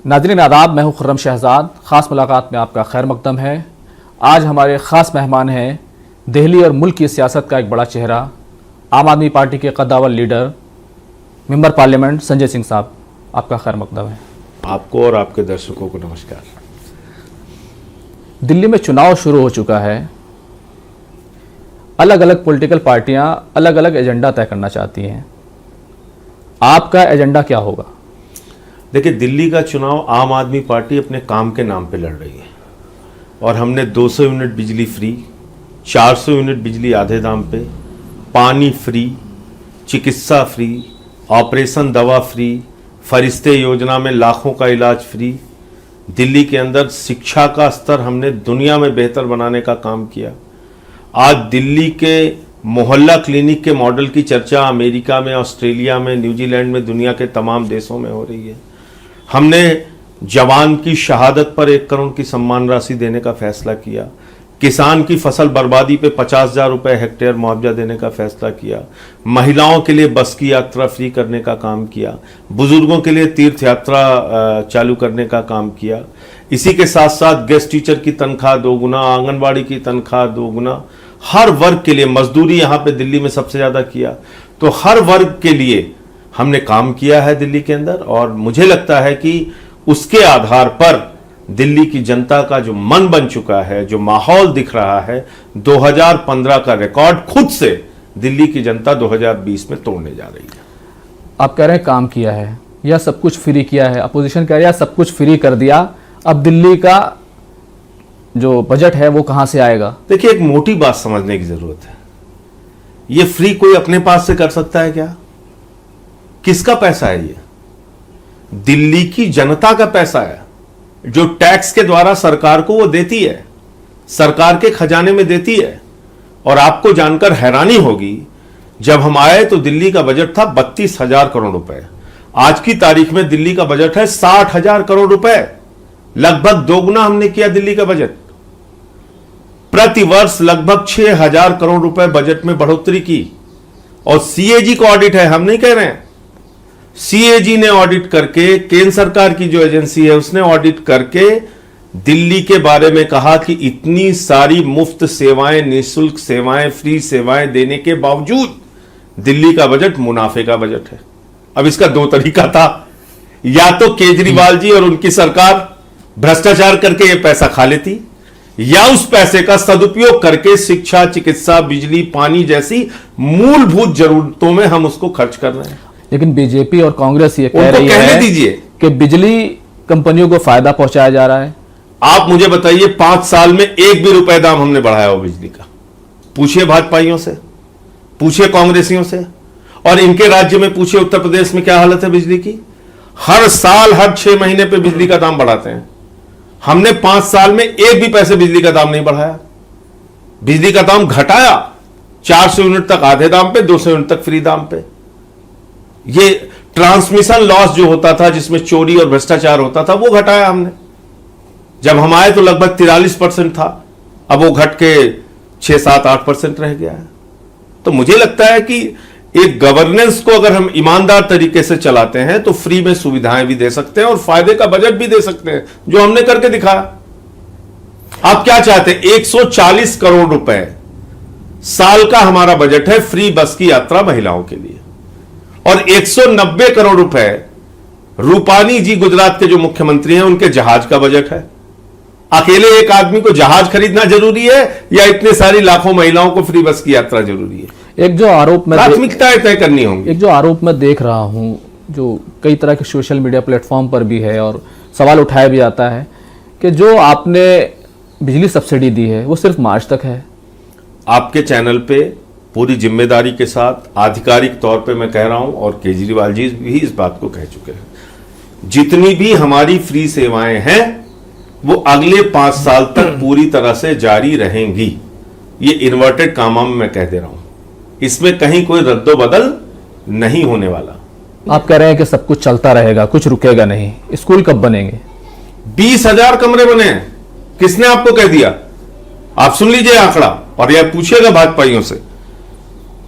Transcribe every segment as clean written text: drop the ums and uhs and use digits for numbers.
नाज़रीन आदाब, मैं हूं खुर्रम शहजाद। ख़ास मुलाकात में आपका खैर मकदम है। आज हमारे ख़ास मेहमान हैं दिल्ली और मुल्क की सियासत का एक बड़ा चेहरा, आम आदमी पार्टी के कद्दावर leader, member parliament Sanjay Singh साहब। आपका खैर मकदम है। आपको और आपके दर्शकों को नमस्कार। दिल्ली में चुनाव शुरू हो चुका है। अलग अलग पॉलिटिकल पार्टियां अलग अलग एजेंडा तय करना चाहती हैं। आपका एजेंडा क्या होगा? देखिए, दिल्ली का चुनाव आम आदमी पार्टी अपने काम के नाम पे लड़ रही है और हमने 200 यूनिट बिजली फ्री, 400 यूनिट बिजली आधे दाम पे, पानी फ्री, चिकित्सा फ्री, ऑपरेशन दवा फ्री, फरिश्ते योजना में लाखों का इलाज फ्री, दिल्ली के अंदर शिक्षा का स्तर हमने दुनिया में बेहतर बनाने का काम किया। आज दिल्ली के मोहल्ला क्लिनिक के मॉडल की चर्चा अमेरिका में, ऑस्ट्रेलिया में, न्यूजीलैंड में, दुनिया के तमाम देशों में हो रही है। हमने जवान की शहादत पर 1 करोड़ की सम्मान राशि देने का फैसला किया। किसान की फसल बर्बादी पे 50,000 रुपये हेक्टेयर मुआवजा देने का फैसला किया। महिलाओं के लिए बस की यात्रा फ्री करने का काम किया। बुजुर्गों के लिए तीर्थ यात्रा चालू करने का काम किया। इसी के साथ साथ गेस्ट टीचर की तनख्वाह 2 गुना, आंगनबाड़ी की तनख्वाह 2 गुना, हर वर्ग के लिए मजदूरी यहाँ पे दिल्ली में सबसे ज़्यादा किया। तो हर वर्ग के लिए हमने काम किया है दिल्ली के अंदर, और मुझे लगता है कि उसके आधार पर दिल्ली की जनता का जो मन बन चुका है, जो माहौल दिख रहा है, 2015 का रिकॉर्ड खुद से दिल्ली की जनता 2020 में तोड़ने जा रही है। आप कह रहे हैं काम किया है या सब कुछ फ्री किया है, अपोजिशन कह रही है सब कुछ फ्री कर दिया, अब दिल्ली का जो बजट है वो कहां से आएगा? देखिए, एक मोटी बात समझने की जरूरत है। ये फ्री कोई अपने पास से कर सकता है क्या? किसका पैसा है? ये दिल्ली की जनता का पैसा है, जो टैक्स के द्वारा सरकार को वो देती है, सरकार के खजाने में देती है। और आपको जानकर हैरानी होगी, जब हम आए तो दिल्ली का बजट था 32,000 करोड़ रुपए। आज की तारीख में दिल्ली का बजट है 60,000 करोड़ रुपए। लगभग 2 गुना हमने किया दिल्ली का बजट। प्रतिवर्ष लगभग 6,000 करोड़ रुपए बजट में बढ़ोतरी की। और सीएजी का ऑडिट है, हम नहीं कह रहे हैं, सीएजी ने ऑडिट करके, केंद्र सरकार की जो एजेंसी है उसने ऑडिट करके दिल्ली के बारे में कहा कि इतनी सारी मुफ्त सेवाएं, निःशुल्क सेवाएं, फ्री सेवाएं देने के बावजूद दिल्ली का बजट मुनाफे का बजट है। अब इसका 2 तरीका था, या तो केजरीवाल जी और उनकी सरकार भ्रष्टाचार करके ये पैसा खा लेती, या उस पैसे का सदुपयोग करके शिक्षा, चिकित्सा, बिजली, पानी जैसी मूलभूत जरूरतों में हम उसको खर्च कर रहे हैं। लेकिन बीजेपी और कांग्रेस ये कह रही है दीजिए कि बिजली कंपनियों को फायदा पहुंचाया जा रहा है। आप मुझे बताइए, 5 साल में 1 भी रुपए दाम हमने बढ़ाया हो बिजली का? पूछिए भाजपाइयों से, पूछिए कांग्रेसियों से, और इनके राज्य में पूछिए उत्तर प्रदेश में क्या हालत है बिजली की। हर साल, हर 6 महीने पे बिजली का दाम बढ़ाते हैं। हमने 5 साल में 1 भी पैसे बिजली का दाम नहीं बढ़ाया। बिजली का दाम घटाया 400 यूनिट तक आधे दाम पे, 200 यूनिट तक फ्री दाम पे। ये ट्रांसमिशन लॉस जो होता था, जिसमें चोरी और भ्रष्टाचार होता था, वो घटाया हमने। जब हम आए तो लगभग 43% था, अब वो घट के 6-7-8% रह गया है। तो मुझे लगता है कि एक गवर्नेंस को अगर हम ईमानदार तरीके से चलाते हैं तो फ्री में सुविधाएं भी दे सकते हैं और फायदे का बजट भी दे सकते हैं, जो हमने करके दिखाया। आप क्या चाहते हैं? 140 करोड़ रुपए साल का हमारा बजट है फ्री बस की यात्रा महिलाओं के लिए, और 190 करोड़ रुपए रूपानी जी गुजरात के जो मुख्यमंत्री हैं उनके जहाज का बजट है। अकेले एक आदमी को जहाज खरीदना जरूरी है या इतने सारी लाखों महिलाओं को फ्री बस की यात्रा जरूरी है? एक जो आरोप में प्राथमिकताएं तय करनी होंगी। एक जो आरोप मैं देख रहा हूं, जो कई तरह के सोशल मीडिया प्लेटफॉर्म पर भी है और सवाल उठाया भी जाता है, कि जो आपने बिजली सब्सिडी दी है वो सिर्फ मार्च तक है। आपके चैनल पे पूरी जिम्मेदारी के साथ आधिकारिक तौर पे मैं कह रहा हूं, और केजरीवाल जी भी इस बात को कह चुके हैं, जितनी भी हमारी फ्री सेवाएं हैं वो अगले 5 साल तक पूरी तरह से जारी रहेंगी। ये इन्वर्टेड कामा में मैं कह दे रहा हूं, इसमें कहीं कोई रद्दोबदल नहीं होने वाला। आप कह रहे हैं कि सब कुछ चलता रहेगा, कुछ रुकेगा नहीं। स्कूल कब बनेंगे? 20,000 कमरे बने हैं। किसने आपको कह दिया? आप सुन लीजिए आंकड़ा, और यह पूछिएगा भाजपाइयों से।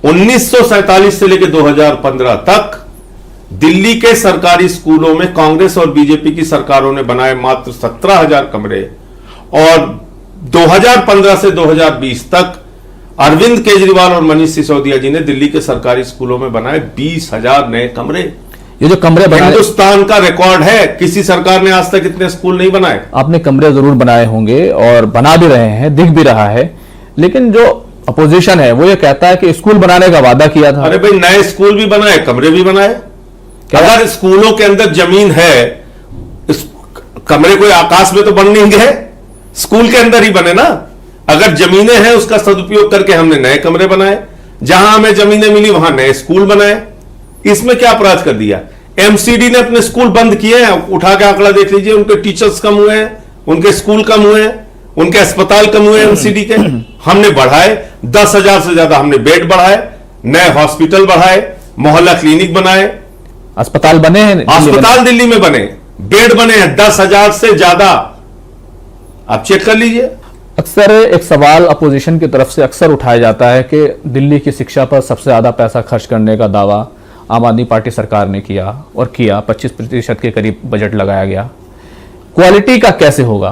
1947 से लेकर 2015 तक दिल्ली के सरकारी स्कूलों में कांग्रेस और बीजेपी की सरकारों ने बनाए मात्र 17,000 कमरे, और 2015 से 2020 तक अरविंद केजरीवाल और मनीष सिसोदिया जी ने दिल्ली के सरकारी स्कूलों में बनाए 20,000 नए कमरे। ये जो कमरे बनाए, हिंदुस्तान का रिकॉर्ड है, किसी सरकार ने आज तक इतने स्कूल नहीं बनाए। आपने कमरे जरूर बनाए होंगे और बना भी रहे हैं, दिख भी रहा है, लेकिन जो अपोजिशन है वो ये कहता है कि स्कूल बनाने का वादा किया था। अरे भाई, नए स्कूल भी बनाए, कमरे भी बनाए। अगर स्कूलों के अंदर जमीन है, इस कमरे कोई आकाश में तो बन नहीं गए, स्कूल के अंदर ही बने ना। अगर जमीनें हैं उसका सदुपयोग करके हमने नए कमरे बनाए, जहां हमें जमीनें मिली वहां नए स्कूल बनाए। इसमें क्या अपराध कर दिया? एमसीडी ने अपने स्कूल बंद किए हैं, उठा के आंकड़ा देख लीजिए, उनके टीचर्स कम हुए हैं, उनके स्कूल कम हुए हैं, उनके अस्पताल कम हुए एमसीडी के। हमने बढ़ाए, 10,000 से ज्यादा हमने बेड बढ़ाए, नए हॉस्पिटल बढ़ाए, मोहल्ला क्लिनिक बनाए, अस्पताल बने हैं, अस्पताल दिल्ली में बने, बेड बने हैं 10,000 से ज्यादा। आप चेक कर लीजिए। अक्सर एक सवाल अपोजिशन की तरफ से अक्सर उठाया जाता है कि दिल्ली की शिक्षा पर सबसे ज्यादा पैसा खर्च करने का दावा आम आदमी पार्टी सरकार ने किया, और किया 25% के करीब बजट लगाया गया। क्वालिटी का कैसे होगा?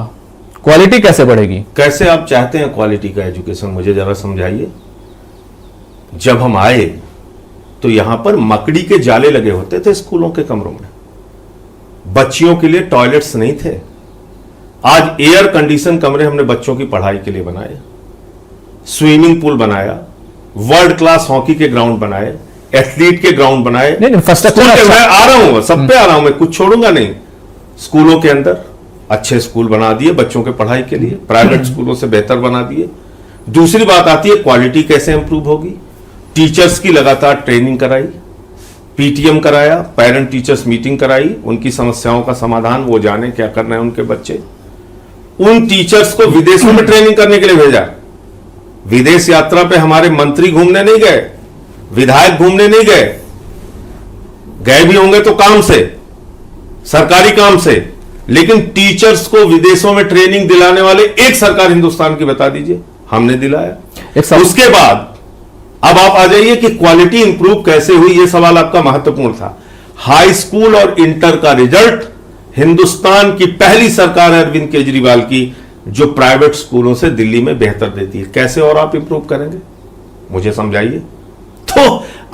क्वालिटी कैसे बढ़ेगी? कैसे आप चाहते हैं क्वालिटी का एजुकेशन, मुझे जरा समझाइए। जब हम आए तो यहां पर मकड़ी के जाले लगे होते थे स्कूलों के कमरों में, बच्चियों के लिए टॉयलेट्स नहीं थे। आज एयर कंडीशन कमरे हमने बच्चों की पढ़ाई के लिए बनाए, स्विमिंग पूल बनाया, वर्ल्ड क्लास हॉकी के ग्राउंड बनाए, एथलीट के ग्राउंड बनाए। इंफ्रास्ट्रक्चर मैं आ रहा हूं, सब पे आ रहा हूं, मैं कुछ छोड़ूंगा नहीं। स्कूलों के अंदर अच्छे स्कूल बना दिए बच्चों के पढ़ाई के लिए, प्राइवेट स्कूलों से बेहतर बना दिए। दूसरी बात आती है क्वालिटी कैसे इंप्रूव होगी। टीचर्स की लगातार ट्रेनिंग कराई, पीटीएम कराया, पेरेंट टीचर्स मीटिंग कराई, उनकी समस्याओं का समाधान वो जाने क्या करना है उनके बच्चे। उन टीचर्स को विदेशों में ट्रेनिंग करने के लिए भेजा। विदेश यात्रा पे हमारे मंत्री घूमने नहीं गए, विधायक घूमने नहीं गए, गए भी होंगे तो काम से, सरकारी काम से, लेकिन टीचर्स को विदेशों में ट्रेनिंग दिलाने वाले एक सरकार हिंदुस्तान की बता दीजिए। हमने दिलाया। उसके बाद अब आप आ जाइए कि क्वालिटी इंप्रूव कैसे हुई, यह सवाल आपका महत्वपूर्ण था। हाई स्कूल और इंटर का रिजल्ट हिंदुस्तान की पहली सरकार है अरविंद केजरीवाल की जो प्राइवेट स्कूलों से दिल्ली में बेहतर देती है। कैसे और आप इंप्रूव करेंगे, मुझे समझाइए। तो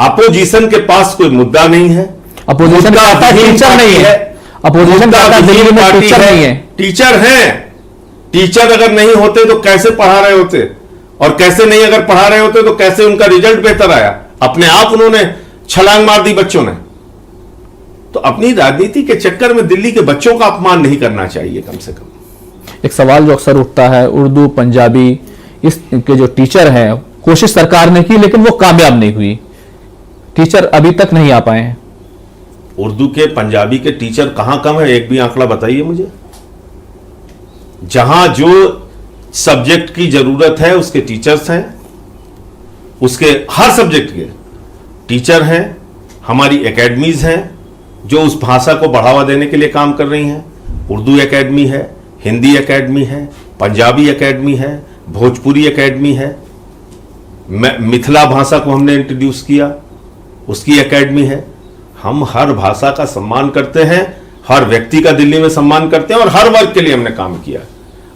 अपोजिशन के पास कोई मुद्दा नहीं है, अपोजिशन का टीचर नहीं है, अपोजिशन का दिल्ली में टीचर नहीं है। टीचर हैं, टीचर अगर नहीं होते तो कैसे पढ़ा रहे होते, और कैसे नहीं अगर पढ़ा रहे होते तो कैसे उनका रिजल्ट बेहतर आया। अपने आप उन्होंने छलांग मार दी बच्चों ने। तो अपनी राजनीति के चक्कर में दिल्ली के बच्चों का अपमान नहीं करना चाहिए कम से कम। एक सवाल जो अक्सर उठता है, उर्दू पंजाबी इसके जो टीचर हैं, कोशिश सरकार ने की लेकिन वो कामयाब नहीं हुई, टीचर अभी तक नहीं आ पाए हैं। उर्दू के पंजाबी के टीचर कहां कम है, एक भी आंकड़ा बताइए मुझे। जहां जो सब्जेक्ट की जरूरत है उसके टीचर्स हैं, उसके हर सब्जेक्ट के टीचर हैं। हमारी एकेडमीज हैं जो उस भाषा को बढ़ावा देने के लिए काम कर रही हैं। उर्दू एकेडमी है, हिंदी एकेडमी है, पंजाबी एकेडमी है, भोजपुरी एकेडमी है, मिथिला भाषा को हमने इंट्रोड्यूस किया, उसकी एकेडमी है। हम हर भाषा का सम्मान करते हैं, हर व्यक्ति का दिल्ली में सम्मान करते हैं, और हर वर्ग के लिए हमने काम किया।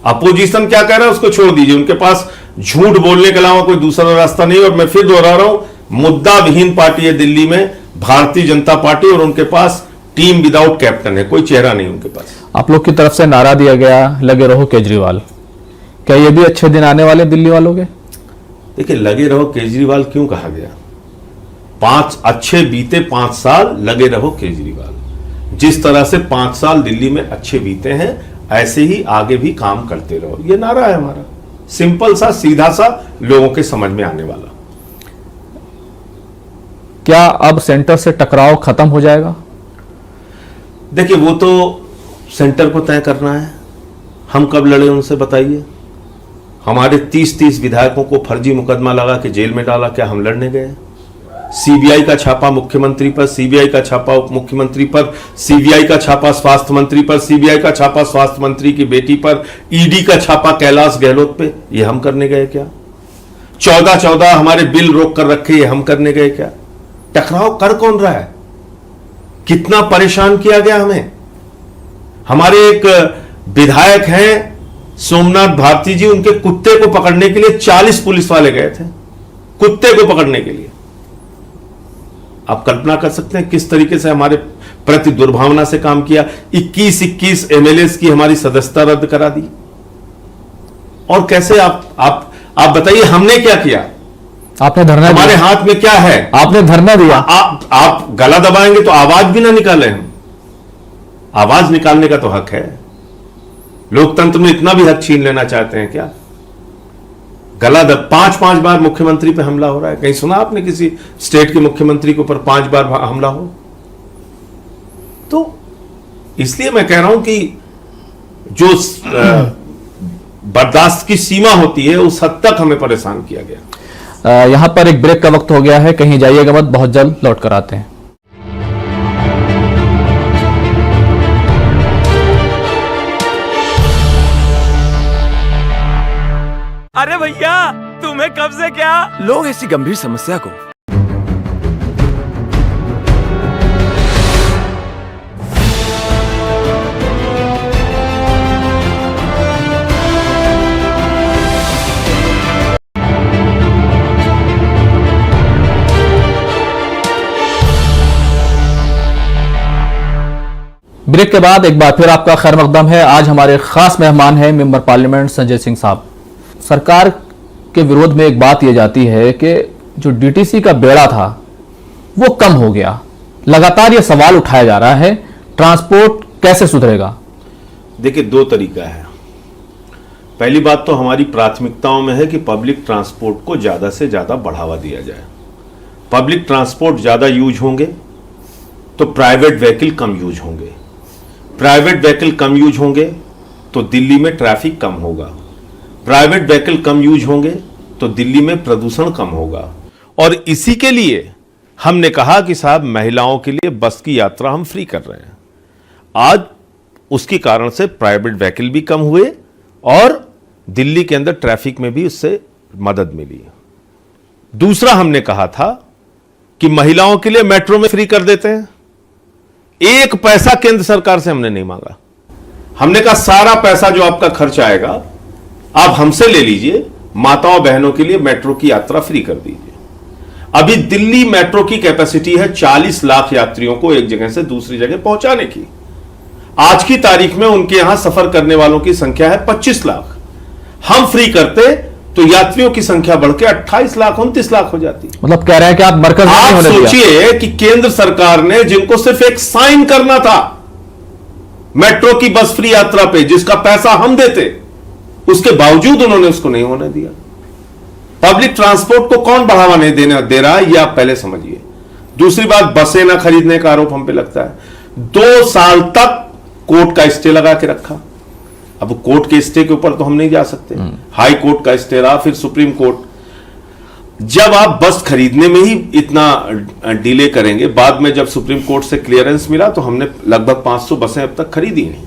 अपोजिशन क्या कह रहा है उसको छोड़ दीजिए, उनके पास झूठ बोलने के अलावा कोई दूसरा रास्ता नहीं। और मैं फिर दोहरा रहा हूं, मुद्दा विहीन पार्टी है दिल्ली में भारतीय जनता पार्टी, और उनके पास टीम विदाउट कैप्टन है, कोई चेहरा नहीं उनके पास। आप लोग की तरफ से नारा दिया गया, लगे रहो केजरीवाल, क्या ये भी अच्छे दिन आने वाले दिल्ली वालों के? देखिए, लगे रहो केजरीवाल क्यों कहा गया? 5 साल लगे रहो केजरीवाल। जिस तरह से 5 साल दिल्ली में अच्छे बीते हैं, ऐसे ही आगे भी काम करते रहो, ये नारा है हमारा। सिंपल सा, सीधा सा, लोगों के समझ में आने वाला। क्या अब सेंटर से टकराव खत्म हो जाएगा? देखिए, वो तो सेंटर को तय करना है। हम कब लड़े उनसे बताइए। हमारे 30 विधायकों को फर्जी मुकदमा लगा के जेल में डाला, क्या हम लड़ने गए? सीबीआई का छापा मुख्यमंत्री पर, सीबीआई का छापा उप मुख्यमंत्री पर, सीबीआई का छापा स्वास्थ्य मंत्री पर, सीबीआई का छापा स्वास्थ्य मंत्री की बेटी पर, ईडी का छापा कैलाश गहलोत पे, ये हम करने गए क्या? 14 हमारे बिल रोक कर रखे, ये हम करने गए क्या? टकराव कर कौन रहा है? कितना परेशान किया गया हमें। हमारे एक विधायक हैं सोमनाथ भारती जी, उनके कुत्ते को पकड़ने के लिए 40 पुलिस वाले गए थे, कुत्ते को पकड़ने के लिए। आप कल्पना कर सकते हैं किस तरीके से हमारे प्रति दुर्भावना से काम किया। 21 एमएलए की हमारी सदस्यता रद्द करा दी। और कैसे आप बताइए हमने क्या किया? आपने धरना हमारे दिया। हाथ में क्या है? आपने धरना दिया। आप गला दबाएंगे तो आवाज भी ना निकालें हम। आवाज निकालने का तो हक है। लोकतंत्र में इतना भी हक छीन लेना चाहते हैं क्या? गला दब 5 बार मुख्यमंत्री पे हमला हो रहा है। कहीं सुना आपने किसी स्टेट के मुख्यमंत्री के ऊपर 5 बार हमला हो? तो इसलिए मैं कह रहा हूं कि जो बर्दाश्त की सीमा होती है उस हद तक हमें परेशान किया गया। यहां पर एक ब्रेक का वक्त हो गया है, कहीं जाइएगा मत, बहुत जल्द लौट कर आते हैं। अरे भैया, तुम्हें कब से क्या? लोग ऐसी गंभीर समस्या को ब्रेक के बाद एक बार फिर आपका खैर मकदम है। आज हमारे खास मेहमान हैं मेंबर पार्लियामेंट संजय सिंह साहब। सरकार के विरोध में एक बात यह जाती है कि जो डीटीसी का बेड़ा था वो कम हो गया। लगातार यह सवाल उठाया जा रहा है, ट्रांसपोर्ट कैसे सुधरेगा? देखिए, 2 तरीका है। पहली बात तो हमारी प्राथमिकताओं में है कि पब्लिक ट्रांसपोर्ट को ज्यादा से ज्यादा बढ़ावा दिया जाए। पब्लिक ट्रांसपोर्ट ज्यादा यूज होंगे तो प्राइवेट व्हीकल कम यूज होंगे। प्राइवेट व्हीकल कम यूज होंगे तो दिल्ली में ट्रैफिक कम होगा। प्राइवेट व्हीकल कम यूज होंगे तो दिल्ली में प्रदूषण कम होगा। और इसी के लिए हमने कहा कि साहब महिलाओं के लिए बस की यात्रा हम फ्री कर रहे हैं। आज उसके कारण से प्राइवेट व्हीकल भी कम हुए और दिल्ली के अंदर ट्रैफिक में भी उससे मदद मिली। दूसरा हमने कहा था कि महिलाओं के लिए मेट्रो में फ्री कर देते हैं। 1 पैसा केंद्र सरकार से हमने नहीं मांगा। हमने कहा सारा पैसा जो आपका खर्च आएगा आप हमसे ले लीजिए, माताओं बहनों के लिए मेट्रो की यात्रा फ्री कर दीजिए। अभी दिल्ली मेट्रो की कैपेसिटी है 40 लाख यात्रियों को एक जगह से दूसरी जगह पहुंचाने की। आज की तारीख में उनके यहां सफर करने वालों की संख्या है 25 लाख। हम फ्री करते तो यात्रियों की संख्या बढ़ के 28 लाख 29 लाख हो जाती। मतलब कह रहे हैं कि आप मरकज में नहीं आप होने दिया। सोचिए कि केंद्र सरकार ने जिनको सिर्फ एक साइन करना था मेट्रो की बस फ्री यात्रा पे, जिसका पैसा हम देते, उसके बावजूद उन्होंने उसको नहीं होने दिया। पब्लिक ट्रांसपोर्ट को कौन बढ़ावा नहीं दे रहा है, यह आप पहले समझिए। दूसरी बात, बसें ना खरीदने का आरोप हम पे लगता है। 2 साल तक कोर्ट का स्टे लगा के रखा। अब कोर्ट के स्टे के ऊपर तो हम नहीं जा सकते। हाई कोर्ट का स्टे रहा, फिर सुप्रीम कोर्ट। जब आप बस खरीदने में ही इतना डिले करेंगे, बाद में जब सुप्रीम कोर्ट से क्लियरेंस मिला तो हमने लगभग 500 बसें अब तक खरीदी नहीं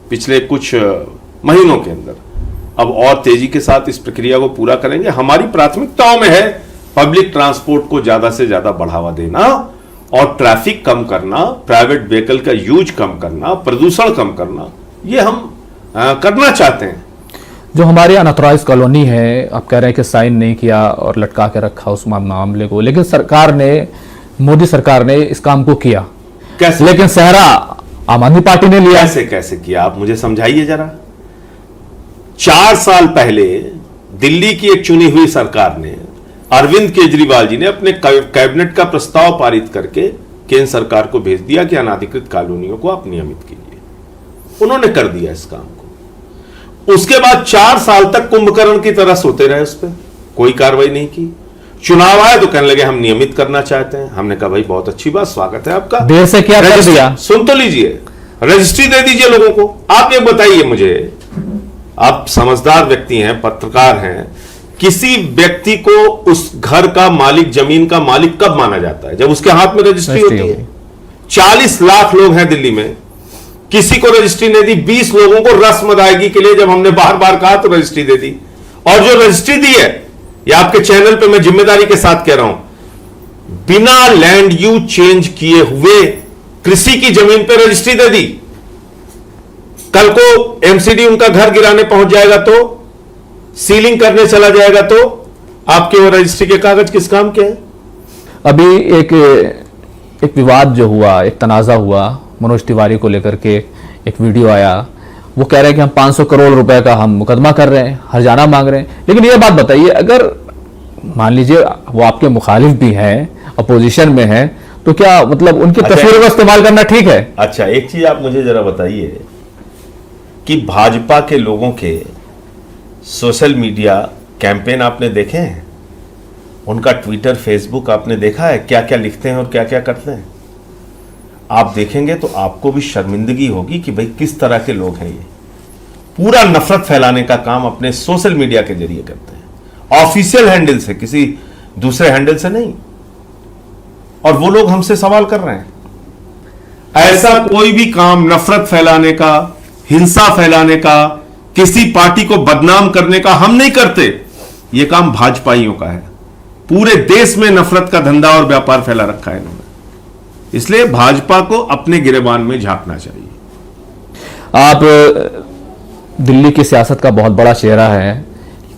पिछले कुछ महीनों के अंदर। अब और तेजी के साथ इस प्रक्रिया को पूरा करेंगे। हमारी प्राथमिकताओं में है पब्लिक ट्रांसपोर्ट को ज्यादा से ज्यादा बढ़ावा देना और ट्रैफिक कम करना, प्राइवेट व्हीकल का यूज कम करना, प्रदूषण कम करना, ये हम करना चाहते हैं। जो हमारे अनऑथराइज कॉलोनी है, आप कह रहे हैं कि साइन नहीं किया और लटका के रखा उस मामले को, लेकिन सरकार ने, मोदी सरकार ने इस काम को किया। कैसे? लेकिन सहरा आम आदमी पार्टी ने लिया। कैसे किया, आप मुझे समझाइए जरा। 4 साल पहले दिल्ली की एक चुनी हुई सरकार ने, अरविंद केजरीवाल जी ने अपने कैबिनेट का प्रस्ताव पारित करके केंद्र सरकार को भेज दिया कि अनाधिकृत कॉलोनियों को आप नियमित कीजिए। उन्होंने कर दिया इस काम को। उसके बाद 4 साल तक कुंभकर्ण की तरह सोते रहे, उस पर कोई कार्रवाई नहीं की। चुनाव आए तो कहने लगे हम नियमित करना चाहते हैं। हमने कहा भाई बहुत अच्छी बात, स्वागत है आपका। देर से क्या कर दिया? सुन तो लीजिए, रजिस्ट्री दे दीजिए लोगों को। आप ये बताइए मुझे, आप समझदार व्यक्ति हैं, पत्रकार हैं, किसी व्यक्ति को उस घर का मालिक, जमीन का मालिक कब माना जाता है? जब उसके हाथ में रजिस्ट्री होती है। 40 लाख लोग हैं दिल्ली में, किसी को रजिस्ट्री नहीं दी। 20 लोगों को रस्म अदायगी के लिए जब हमने बार बार कहा तो रजिस्ट्री दे दी। और जो रजिस्ट्री दी है, ये आपके चैनल पे मैं जिम्मेदारी के साथ कह रहा हूं, बिना लैंड यूज चेंज किए हुए कृषि की जमीन पे रजिस्ट्री दे दी, कल को एमसीडी उनका घर गिराने पहुंच जाएगा तो, सीलिंग करने चला जाएगा तो आपके वो रजिस्ट्री के कागज किस काम के हैं? अभी एक विवाद जो हुआ, एक तनाज़ा हुआ मनोज तिवारी को लेकर के, एक वीडियो आया, वो कह रहे हैं कि हम 500 करोड़ रुपए का हम मुकदमा कर रहे हैं, हर्जाना मांग रहे हैं। लेकिन ये बात बताइए, अगर मान लीजिए वो आपके मुखालिफ भी हैं, अपोजिशन में हैं, तो क्या मतलब उनकी तस्वीरों का इस्तेमाल करना ठीक है? अच्छा, एक चीज आप मुझे जरा बताइए कि भाजपा के लोगों के सोशल मीडिया कैंपेन आपने देखे हैं? उनका ट्विटर, फेसबुक आपने देखा है क्या क्या लिखते हैं और क्या क्या करते हैं? आप देखेंगे तो आपको भी शर्मिंदगी होगी कि भाई किस तरह के लोग हैं ये। पूरा नफरत फैलाने का काम अपने सोशल मीडिया के जरिए करते हैं, ऑफिशियल हैंडल से, किसी दूसरे हैंडल से नहीं। और वो लोग हमसे सवाल कर रहे हैं। ऐसा कोई भी काम नफरत फैलाने का, हिंसा फैलाने का, किसी पार्टी को बदनाम करने का हम नहीं करते। यह काम भाजपाइयों का है। पूरे देश में नफरत का धंधा और व्यापार फैला रखा है इन्होंने। इसलिए भाजपा को अपने गिरेबान में झांकना चाहिए। आप दिल्ली की सियासत का बहुत बड़ा चेहरा है।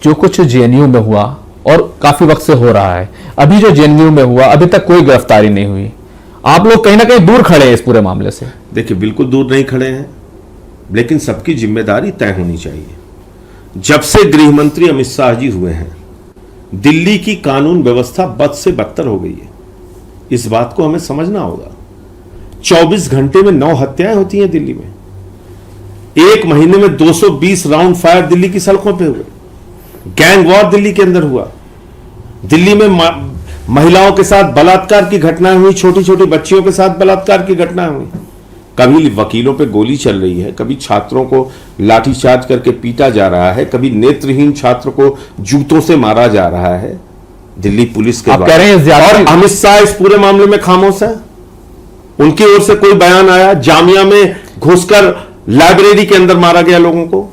जो कुछ जेएनयू में हुआ और काफी वक्त से हो रहा है, अभी जो जेएनयू में हुआ अभी तक कोई गिरफ्तारी नहीं हुई। आप लोग कहीं ना कहीं दूर खड़े हैं इस पूरे मामले से। देखिए, बिल्कुल दूर नहीं खड़े हैं, लेकिन सबकी जिम्मेदारी तय होनी चाहिए। जब से गृह मंत्री अमित शाह जी हुए हैं, दिल्ली की कानून व्यवस्था बद से बदतर हो गई है। इस बात को हमें समझना होगा। 24 घंटे में 9 हत्याएं होती हैं दिल्ली में। एक महीने में 220 राउंड फायर दिल्ली की सड़कों पे हुए। गैंग वॉर दिल्ली के अंदर हुआ। दिल्ली में महिलाओं के साथ बलात्कार की घटनाएं हुई, छोटी छोटी बच्चियों के साथ बलात्कार की घटनाएं हुई। कभी वकीलों पे गोली चल रही है, कभी छात्रों को लाठीचार्ज करके पीटा जा रहा है, कभी नेत्रहीन छात्र को जूतों से मारा जा रहा है दिल्ली पुलिस के आप कह रहे हैं और अमित शाह इस पूरे मामले में खामोश है। उनकी ओर से कोई बयान आया? जामिया में घुसकर लाइब्रेरी के अंदर मारा गया लोगों को,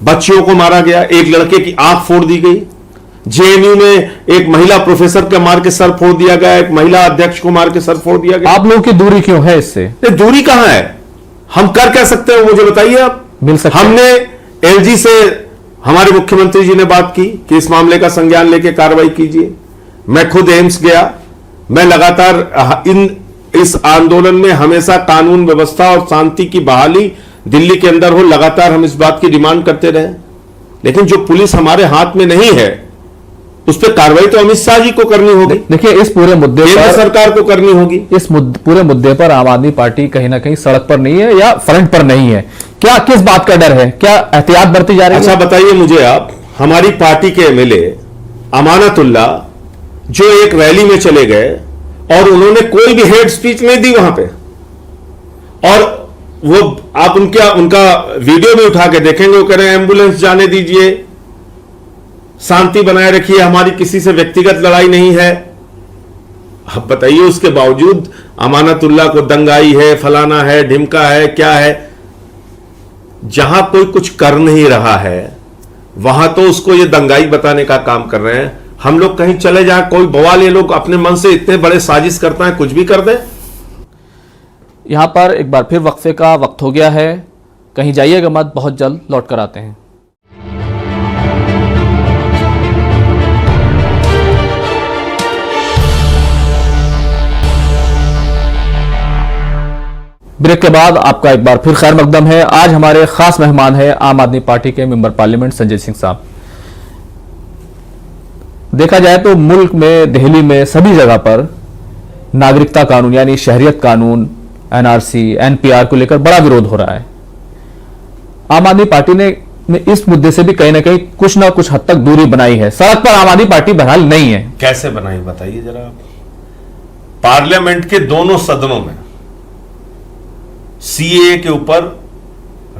बच्चियों को मारा गया, एक लड़के की आंख फोड़ दी गई। जेएनयू में एक महिला प्रोफेसर के मार के सर फोड़ दिया गया, एक महिला अध्यक्ष को मार के सर फोड़ दिया गया। आप लोगों की दूरी क्यों है इससे? दूरी कहां है? हम कर क्या सकते हैं मुझे बताइए आप। मिल सकते हमने एलजी से हमारे मुख्यमंत्री जी ने बात की कि इस मामले का संज्ञान लेके कार्रवाई कीजिए। मैं खुद एम्स गया। मैं लगातार इस आंदोलन में हमेशा कानून व्यवस्था और शांति की बहाली दिल्ली के अंदर हो, लगातार हम इस बात की डिमांड करते रहे। लेकिन जो पुलिस हमारे हाथ में नहीं है, उस पर कार्रवाई तो अमित शाह जी को करनी होगी। देखिए, इस पूरे मुद्दे पर सरकार को करनी होगी। इस पूरे मुद्दे पर आम आदमी पार्टी कहीं ना कहीं सड़क पर नहीं है या फ्रंट पर नहीं है। क्या, किस बात का डर है? क्या एहतियात बरती जा रही है? अच्छा बताइए मुझे आप। हमारी पार्टी के एमएलए अमानतुल्ला जो एक रैली में चले गए और उन्होंने कोई भी हेड स्पीच नहीं दी वहां पे, और वो आप उनका वीडियो भी उठा के देखेंगे, वो कह रहे हैं एम्बुलेंस जाने दीजिए, शांति बनाए रखिए, हमारी किसी से व्यक्तिगत लड़ाई नहीं है। अब बताइए, उसके बावजूद अमानतुल्ला को दंगाई है, फलाना है, ढिमका है, क्या है। जहां कोई कुछ कर नहीं रहा है वहां तो उसको ये दंगाई बताने का काम कर रहे हैं। हम लोग कहीं चले जाएं, कोई बवाल, ये लोग अपने मन से इतने बड़े साजिश करता है, कुछ भी कर दे। यहां पर एक बार फिर वक्फे का वक्त हो गया है। कहीं जाइएगा मत, बहुत जल्द लौट कर आते हैं। ब्रेक के बाद आपका एक बार फिर खैर मकदम है। आज हमारे खास मेहमान हैं आम आदमी पार्टी के मेंबर पार्लियामेंट संजय सिंह साहब। देखा जाए तो मुल्क में, दिल्ली में, सभी जगह पर नागरिकता कानून यानी शहरियत कानून, एनआरसी, एनपीआर को लेकर बड़ा विरोध हो रहा है। आम आदमी पार्टी ने इस मुद्दे से भी कहीं ना कहीं कुछ ना कुछ हद तक दूरी बनाई है। सड़क पर आम आदमी पार्टी बहरहाल नहीं है। कैसे बनाई बताइए जरा। पार्लियामेंट के दोनों सदनों में सीएए के ऊपर,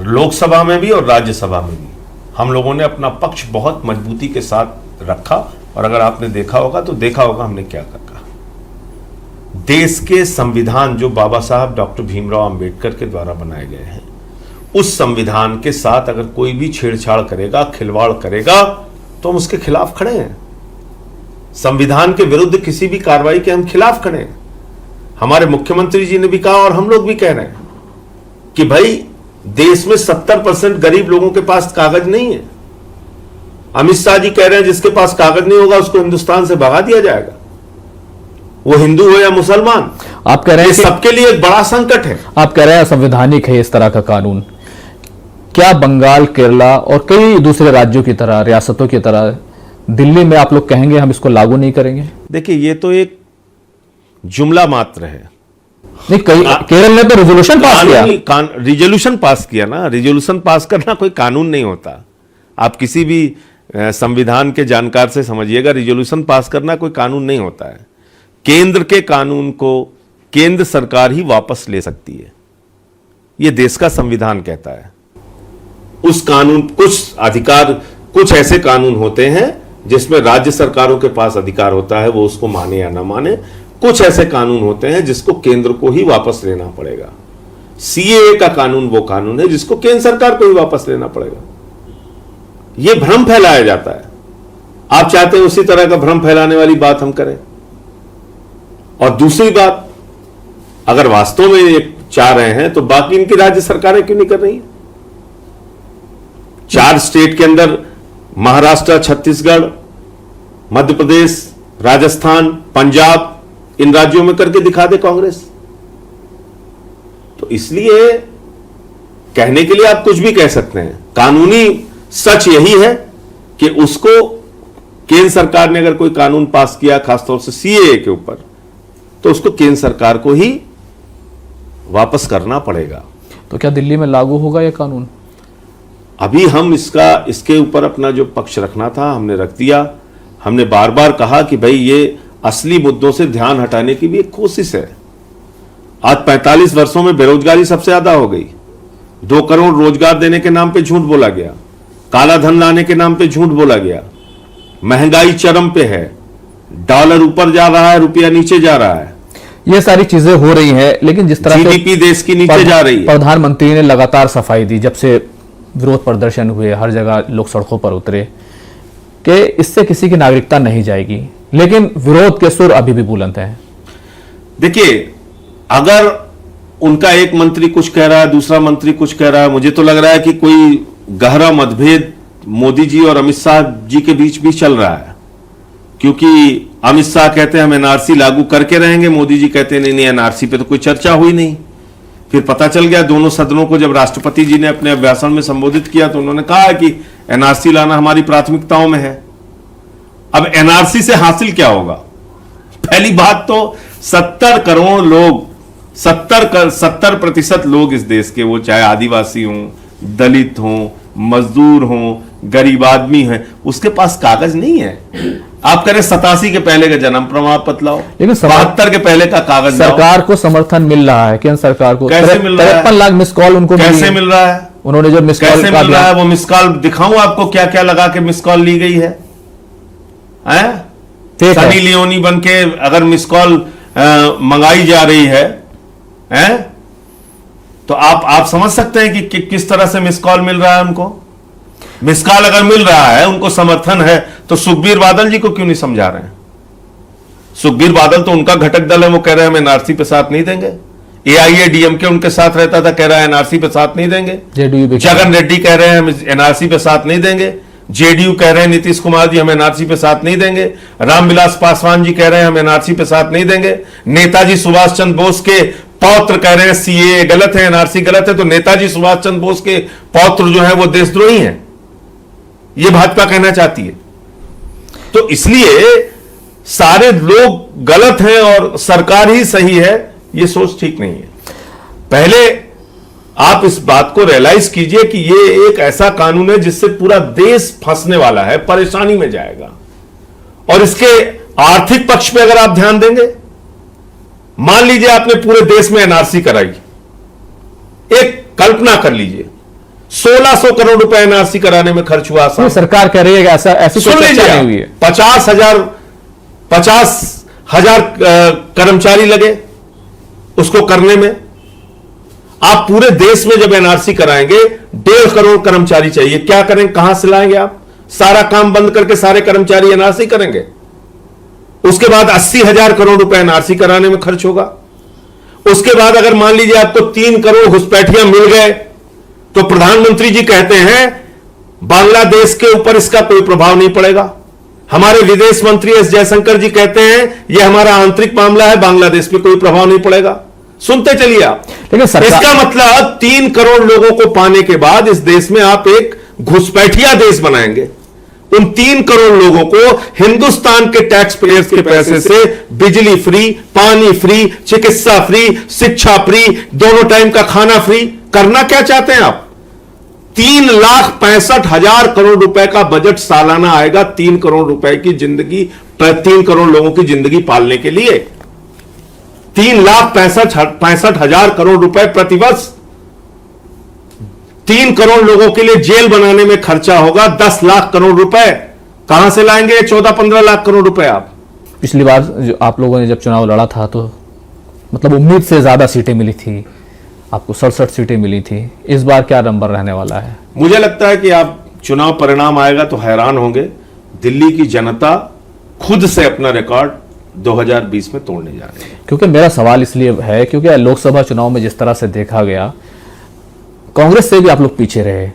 लोकसभा में भी और राज्यसभा में भी, हम लोगों ने अपना पक्ष बहुत मजबूती के साथ रखा। और अगर आपने देखा होगा तो देखा होगा हमने क्या कहा। देश के संविधान जो बाबा साहब डॉक्टर भीमराव अंबेडकर के द्वारा बनाए गए हैं, उस संविधान के साथ अगर कोई भी छेड़छाड़ करेगा, खिलवाड़ करेगा, तो हम उसके खिलाफ खड़े हैं। संविधान के विरुद्ध किसी भी कार्रवाई के हम खिलाफ खड़े हैं। हमारे मुख्यमंत्री जी ने भी कहा और हम लोग भी कह रहे हैं कि भाई देश में 70% गरीब लोगों के पास कागज नहीं है। अमित शाह जी कह रहे हैं जिसके पास कागज नहीं होगा उसको हिंदुस्तान से भगा दिया जाएगा, वो हिंदू हो या मुसलमान। आप कह रहे हैं सबके लिए एक बड़ा संकट है। आप कह रहे हैं असंवैधानिक है इस तरह का कानून। क्या बंगाल, केरला और कई दूसरे राज्यों की तरह, रियासतों की तरह दिल्ली में आप लोग कहेंगे हम इसको लागू नहीं करेंगे? देखिए ये तो एक जुमला मात्र है। नहीं, केरल ने तो रेजोल्यूशन पास किया। रिजोल्यूशन पास किया ना, रिजोल्यूशन पास करना कोई कानून नहीं होता। आप किसी भी संविधान के जानकार से समझिएगा, रिजोल्यूशन पास करना कोई कानून नहीं होता है। केंद्र के कानून को केंद्र सरकार ही वापस ले सकती है, यह देश का संविधान कहता है। उस कानून कुछ अधिकार, कुछ ऐसे कानून होते हैं जिसमें राज्य सरकारों के पास अधिकार होता है, वो उसको माने या ना माने। कुछ ऐसे कानून होते हैं जिसको केंद्र को ही वापस लेना पड़ेगा। सीएए का कानून वो कानून है जिसको केंद्र सरकार को ही वापस लेना पड़ेगा। यह भ्रम फैलाया जाता है। आप चाहते हैं उसी तरह का भ्रम फैलाने वाली बात हम करें। और दूसरी बात, अगर वास्तव में ये चाह रहे हैं तो बाकी इनकी राज्य सरकारें क्यों नहीं कर रही हैं? 4 स्टेट के अंदर महाराष्ट्र, छत्तीसगढ़, मध्य प्रदेश, राजस्थान, पंजाब, इन राज्यों में करके दिखा दे कांग्रेस। तो इसलिए कहने के लिए आप कुछ भी कह सकते हैं, कानूनी सच यही है कि उसको केंद्र सरकार ने अगर कोई कानून पास किया, खासतौर से सीएए के ऊपर, तो उसको केंद्र सरकार को ही वापस करना पड़ेगा। तो क्या दिल्ली में लागू होगा यह कानून? अभी हम इसके ऊपर अपना जो पक्ष रखना था हमने रख दिया। हमने बार बार कहा कि भाई ये असली मुद्दों से ध्यान हटाने की भी एक कोशिश है। आज 45 वर्षों में बेरोजगारी सबसे ज्यादा हो गई। 2 करोड़ रोजगार देने के नाम पे झूठ बोला गया, काला धन लाने के नाम पे झूठ बोला गया, महंगाई चरम पे है, डॉलर ऊपर जा रहा है, रुपया नीचे जा रहा है। ये सारी चीजें हो रही हैं, लेकिन जिस तरह से जीडीपी देश की नीचे जा रही है। प्रधानमंत्री ने लगातार सफाई दी जब से विरोध प्रदर्शन हुए, हर जगह लोग सड़कों पर उतरे कि इससे किसी की नागरिकता नहीं जाएगी, लेकिन विरोध के सुर अभी भी बुलंद हैं। देखिए, अगर उनका एक मंत्री कुछ कह रहा है, दूसरा मंत्री कुछ कह रहा है, मुझे तो लग रहा है कि कोई गहरा मतभेद मोदी जी और अमित शाह जी के बीच भी चल रहा है। क्योंकि अमित शाह कहते हैं हम एनआरसी लागू करके रहेंगे, मोदी जी कहते हैं नहीं एनआरसी पे तो कोई चर्चा हुई नहीं। फिर पता चल गया दोनों सदनों को जब राष्ट्रपति जी ने अपने अभिभाषण में संबोधित किया तो उन्होंने कहा कि एनआरसी लाना हमारी प्राथमिकताओं में है। अब एनआरसी से हासिल क्या होगा? पहली बात तो 70 करोड़ लोग, 70% लोग इस देश के, वो चाहे आदिवासी हों, दलित हों, मजदूर हों, गरीब आदमी हैं, उसके पास कागज नहीं है। आप करें 87 के पहले का जन्म प्रमाण पत्र लाओ, लेकिन 72 के पहले का कागज सरकार को समर्थन मिल रहा है, केंद्र सरकार को कैसे मिल रहा है? 53 लाख मिस कॉल उनको कैसे मिल रहा है? उन्होंने जो मिस कॉल कैसे मिल रहा है? वो मिस कॉल दिखाऊं आपको क्या क्या लगा के मिस कॉल ली गई है? सनी लियोनी बन के अगर मिस कॉल मंगाई जा रही है, तो आप समझ सकते हैं कि किस तरह से मिस कॉल मिल रहा है उनको। मिस कॉल अगर मिल रहा है, उनको समर्थन है, तो सुखबीर बादल जी को क्यों नहीं समझा रहे हैं? सुखबीर बादल तो उनका घटक दल है, वो कह रहे हैं हम एनआरसी पे साथ नहीं देंगे। एआईएडीएमके उनके साथ रहता था, कह रहा है एनआरसी पे साथ नहीं देंगे। जगन रेड्डी कह रहे हैं हम एनआरसी पे साथ नहीं देंगे। जेडीयू कह रहे हैं नीतीश कुमार जी हम एनआरसी पे साथ नहीं देंगे। रामविलास पासवान जी कह रहे हैं हम एनआरसी पे साथ नहीं देंगे। नेताजी सुभाष चंद्र बोस के पौत्र कह रहे हैं सीएए गलत है, एनआरसी गलत है। तो नेताजी सुभाष चंद्र बोस के पौत्र जो है वो देशद्रोही हैं, ये भाजपा कहना चाहती है। तो इसलिए सारे लोग गलत हैं और सरकार ही सही है, ये सोच ठीक नहीं है। पहले आप इस बात को रियलाइज कीजिए कि ये एक ऐसा कानून है जिससे पूरा देश फंसने वाला है, परेशानी में जाएगा। और इसके आर्थिक पक्ष पे अगर आप ध्यान देंगे, मान लीजिए आपने पूरे देश में एनआरसी कराई, एक कल्पना कर लीजिए 1600 करोड़ रुपए एनआरसी कराने में खर्च हुआ। सरकार कह रही है कि ऐसी कोई चर्चा नहीं हुई है। 50,000 कर्मचारी लगे उसको करने में। आप पूरे देश में जब एनआरसी कराएंगे 1.5 करोड़ कर्मचारी चाहिए। क्या करेंगे, कहां से लाएंगे आप? सारा काम बंद करके सारे कर्मचारी एनआरसी करेंगे। उसके बाद 80,000 करोड़ रुपए एनआरसी कराने में खर्च होगा। उसके बाद अगर मान लीजिए आपको 3 करोड़ घुसपैठिया मिल गए तो प्रधानमंत्री जी कहते हैं बांग्लादेश के ऊपर इसका कोई प्रभाव नहीं पड़ेगा। हमारे विदेश मंत्री एस जयशंकर जी कहते हैं यह हमारा आंतरिक मामला है, बांग्लादेश पे कोई प्रभाव नहीं पड़ेगा। सुनते चलिए आप। लेकिन इसका मतलब 3 करोड़ लोगों को पाने के बाद इस देश में आप एक घुसपैठिया देश बनाएंगे। उन 3 करोड़ लोगों को हिंदुस्तान के टैक्स पेयर्स के पैसे से बिजली फ्री, पानी फ्री, चिकित्सा फ्री, शिक्षा फ्री, दोनों टाइम का खाना फ्री करना क्या चाहते हैं आप? 3,65,000 करोड़ रुपए का बजट सालाना आएगा 3 करोड़ रुपए की जिंदगी, 3 करोड़ लोगों की जिंदगी पालने के लिए। 3,65,000 करोड़ रुपए प्रतिवर्ष 3 करोड़ लोगों के लिए जेल बनाने में खर्चा होगा 10 लाख करोड़ रुपए। कहां से लाएंगे 14-15 लाख करोड़ रुपए आप? पिछली बार जो आप लोगों ने जब चुनाव लड़ा था तो मतलब उम्मीद से ज्यादा सीटें मिली थी, आपको 67 सीटें मिली थी। इस बार क्या नंबर रहने वाला है? मुझे लगता है कि आप चुनाव परिणाम आएगा तो हैरान होंगे। दिल्ली की जनता खुद से अपना रिकॉर्ड 2020 में तोड़ने जा रही है। क्योंकि मेरा सवाल इसलिए है क्योंकि लोकसभा चुनाव में जिस तरह से देखा गया, कांग्रेस से भी आप लोग पीछे रहे।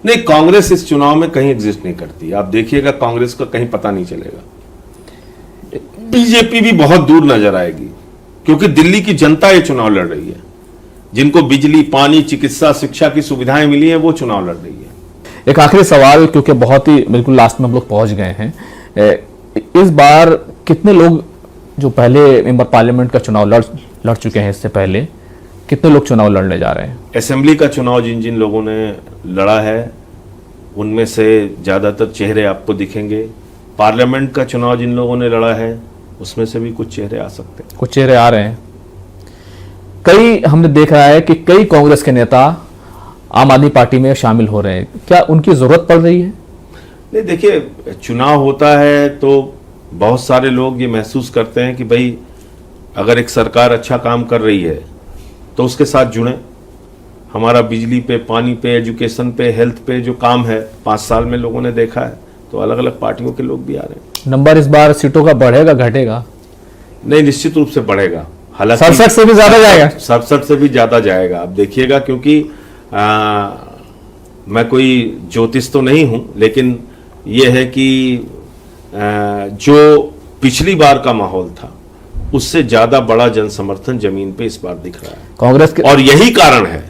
नहीं, कांग्रेस इस चुनाव में कहीं एग्जिस्ट नहीं करती। आप देखिएगा कांग्रेस का कहीं पता नहीं चलेगा। बीजेपी भी बहुत दूर नजर आएगी क्योंकि दिल्ली की जनता ये चुनाव लड़ रही है। जिनको बिजली, पानी, चिकित्सा, शिक्षा की सुविधाएं मिली हैं वो चुनाव लड़ रही है। एक आखिरी सवाल, क्योंकि बहुत ही बिल्कुल लास्ट में हम लोग पहुंच गए हैं। इस बार कितने लोग जो पहले मेंबर पार्लियामेंट का चुनाव लड़ चुके हैं, इससे पहले कितने लोग चुनाव लड़ने जा रहे हैं? असेंबली का चुनाव जिन जिन लोगों ने लड़ा है उनमें से ज्यादातर चेहरे आपको दिखेंगे। पार्लियामेंट का चुनाव जिन लोगों ने लड़ा है उसमें से भी कुछ चेहरे आ सकते हैं। कुछ चेहरे आ रहे हैं। कई हमने देखा है कि कई कांग्रेस के नेता आम आदमी पार्टी में शामिल हो रहे हैं। क्या उनकी जरूरत पड़ रही है? नहीं, देखिए चुनाव होता है तो बहुत सारे लोग ये महसूस करते हैं कि भाई अगर एक सरकार अच्छा काम कर रही है तो उसके साथ जुड़ें। हमारा बिजली पे, पानी पे, एजुकेशन पे, हेल्थ पे जो काम है 5 साल में लोगों ने देखा है, तो अलग अलग पार्टियों के लोग भी आ रहे हैं। नंबर इस बार सीटों का बढ़ेगा घटेगा? नहीं, निश्चित रूप से बढ़ेगा। हालांकि 67 से भी ज्यादा जाएगा। 67 से भी ज्यादा जाएगा। आप देखिएगा, क्योंकि मैं कोई ज्योतिष तो नहीं हूं, लेकिन यह है कि जो पिछली बार का माहौल था उससे ज्यादा बड़ा जन समर्थन जमीन पे इस बार दिख रहा है कांग्रेस के। और यही कारण है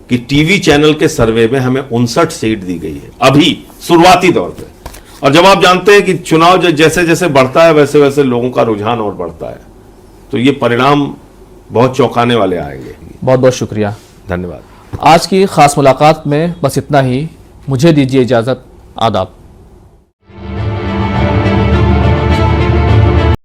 कि टीवी चैनल के सर्वे में हमें 59 सीट दी गई है अभी शुरुआती दौर पे। और जब आप जानते हैं कि चुनाव जैसे जैसे बढ़ता है वैसे वैसे लोगों का रुझान और बढ़ता है, तो ये परिणाम बहुत चौंकाने वाले आएंगे। बहुत बहुत शुक्रिया, धन्यवाद। आज की खास मुलाकात में बस इतना ही। मुझे दीजिए इजाजत। आदाब।